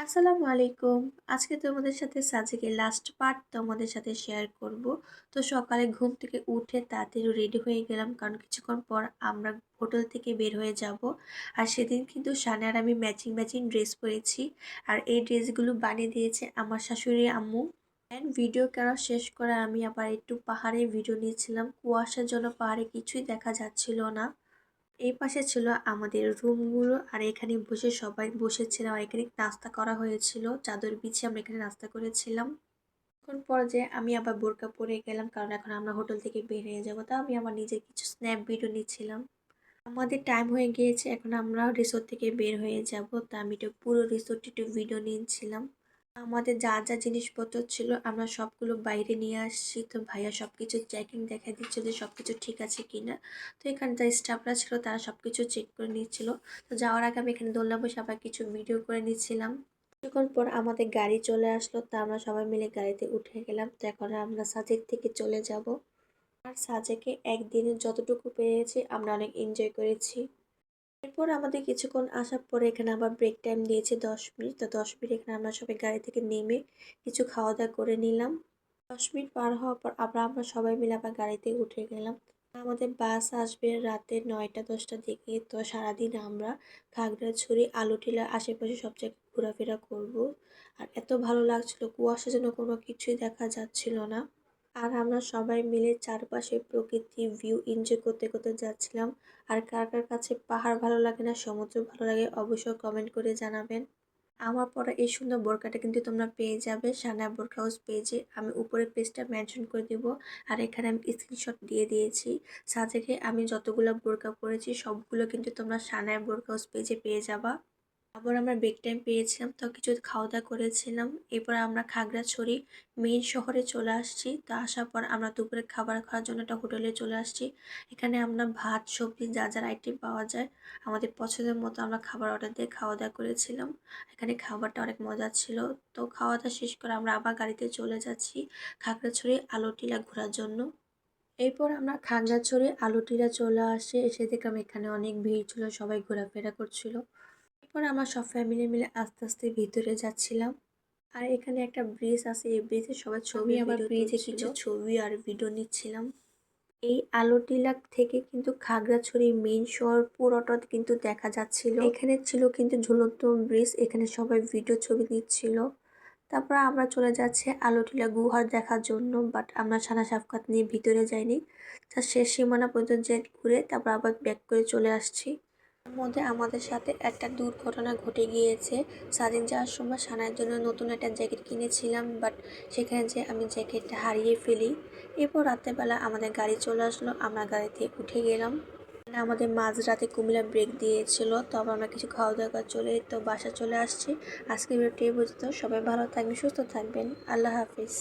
আসসালামু আলাইকুম। আজকে তোমাদের সাথে সাজেকের লাস্ট পার্ট তোমাদের সাথে শেয়ার করব। তো সকালে ঘুম থেকে উঠে তাড়াতাড়ি রেডি হয়ে গেলাম, কারণ কিছুক্ষণ পর আমরা হোটেল থেকে বের হয়ে যাব। আর সেদিন কিন্তু শানে আর আমি ম্যাচিং ম্যাচিং ড্রেস পরেছি। আর এই ড্রেসগুলো বানিয়ে দিয়েছে আমার শাশুড়ি আম্মু। অ্যান্ড ভিডিও করা শেষ করে আমি আবার একটু পাহাড়ে ভিডিও নিয়েছিলাম। কুয়াশার জন্য পাহাড়ে কিছুই দেখা যাচ্ছিল না। এই পাশে ছিল আমাদের রুমগুলো, আর এখানে বসে সবাই বসেছিলাম। আর এখানে নাস্তা করা হয়েছিল, চাদর বিছিয়ে আমরা এখানে নাস্তা করেছিলাম। তখন পর যে আমি আবার বোরকা পরে গেলাম, কারণ এখন আমরা হোটেল থেকে বের হয়ে যাবো। তা আমি আমার নিজের কিছু স্ন্যাপ ভিডিও নিচ্ছিলাম। আমাদের টাইম হয়ে গিয়েছে, এখন আমরা রিসোর্ট থেকে বের হয়ে যাব। তা আমি একটু পুরো রিসোর্ট একটু ভিডিও নিয়েছিলাম। আমাদের যা যা জিনিসপত্র ছিল আমরা সবগুলো বাইরে নিয়ে আসছি। তো ভাইয়া সবকিছু চেকিং দেখা দিচ্ছিল যে সবকিছু ঠিক আছে কিনা। তো এখানে যা স্টাফরা ছিল তারা সবকিছু চেক করে নিচ্ছিল। তো যাওয়ার আগে আমি এখানে দোলনা বসে আবার কিছু ভিডিও করে নিচ্ছিলাম। কিছুক্ষণ পর আমাদের গাড়ি চলে আসলো, তা আমরা সবাই মিলে গাড়িতে উঠে গেলাম। তো এখন আমরা সাজেক থেকে চলে যাব। আর সাজেকে একদিনে যতটুকু পেরেছি আমরা অনেক এনজয় করেছি। এরপর আমাদের কিছুক্ষণ আসার পরে এখানে আবার ব্রেক টাইম দিয়েছে 10 মিনিট। তো 10 মিনিট এখানে আমরা সবাই গাড়ি থেকে নেমে কিছু খাওয়া দাওয়া করে নিলাম। 10 মিনিট পার হওয়ার পর আবার আমরা সবাই মিলে আবার গাড়িতে উঠে গেলাম। আমাদের বাস আসবে রাতে 9টা-10টার দিকে। তো সারাদিন আমরা খাগড়াছড়ি আলুটিলা আশেপাশে সব জায়গায় ঘোরাফেরা করব। আর এত ভালো লাগছিল, কুয়াশার জন্য কোনো কিছুই দেখা যাচ্ছিল না। আর আমরা সবাই মিলে চারপাশে প্রকৃতি ভিউ এনজয় করতে করতে যাচ্ছিলাম। আর কার কার কাছে পাহাড় ভালো লাগে না সমুদ্র ভালো লাগে অবশ্যই কমেন্ট করে জানাবেন। আমার পরা এই সুন্দর বোরকাটা কিন্তু তোমরা পেয়ে যাবে সানা বোরকা হাউস পেজে। আমি উপরে পেজটা মেনশন করে দিব। আর এখানে আমি স্ক্রিনশট দিয়ে দিয়েছি। সাজেকে আমি যতগুলো বোরকা পরেছি সবগুলো কিন্তু তোমরা সানায় বোরকা হাউস পেজে পেয়ে যাবা। আবার আমরা ব্রেক টাইম পেয়েছিলাম, তো কিছু খাওয়া দাওয়া করেছিলাম। এরপর আমরা খাগড়াছড়ি মেইন শহরে চলে আসছি। তো আসার পর আমরা দুপুরে খাবার খাওয়ার জন্য একটা হোটেলে চলে আসছি। এখানে আমরা ভাত সবজি যা যা আইটেম পাওয়া যায় আমাদের পছন্দের মতো আমরা খাবার অর্ডার দিয়ে খাওয়া দাওয়া করেছিলাম। এখানে খাবারটা অনেক মজা ছিল। তো খাওয়া দাওয়া শেষ করে আমরা আবার গাড়িতে চলে যাচ্ছি খাগড়াছড়ি আলোটিলা ঘোরার জন্য। এরপর আমরা খাগড়াছড়ি আলুটিলা চলে আসি। এসে দেখলাম এখানে অনেক ভিড় ছিল, সবাই ঘোরাফেরা করছিল। এরপর আমরা সব ফ্যামিলি মিলে আস্তে আস্তে ভিতরে যাচ্ছিলাম। আর এখানে একটা ব্রিজ আছে, এই ব্রিজে সবাই ছবি আবার ব্রিজে কিছু ছবি আর ভিডিও নিচ্ছিলাম। এই আলোটিলা থেকে কিন্তু খাগড়াছড়ি মেইন শহর পুরোটা কিন্তু দেখা যাচ্ছিল। এখানে ছিল কিন্তু ঝুলন্ত ব্রিজ, এখানে সবাই ভিডিও ছবি নিচ্ছিল। তারপর আমরা চলে যাচ্ছি আলোটিলা গুহার দেখার জন্য, বাট আমরা সানা সাফকাত নিয়ে ভিতরে যাইনি। তার শেষ সীমানা পর্যন্ত ঘুরে তারপর আবার ব্যাক করে চলে আসছি। তার মধ্যে আমাদের সাথে একটা দুর্ঘটনা ঘটে গিয়েছে। সাজিন যাওয়ার সময় সানার জন্য নতুন একটা জ্যাকেট কিনেছিলাম, বাট সেখানে যে আমি জ্যাকেটটা হারিয়ে ফেলি। এরপর রাত্রেবেলা আমাদের গাড়ি চলে আসলো, আমরা গাড়িতে উঠে গেলাম। আমাদের মাঝরাতে কুমিল্লা ব্রেক দিয়েছিল, তো আবার আমরা কিছু খাওয়া দাওয়া করে তো বাসা চলে আসছি। আজকে ভিডিওটি এই পর্যন্ত। সবাই ভালো থাকবেন, সুস্থ থাকবেন। আল্লাহ হাফিজ।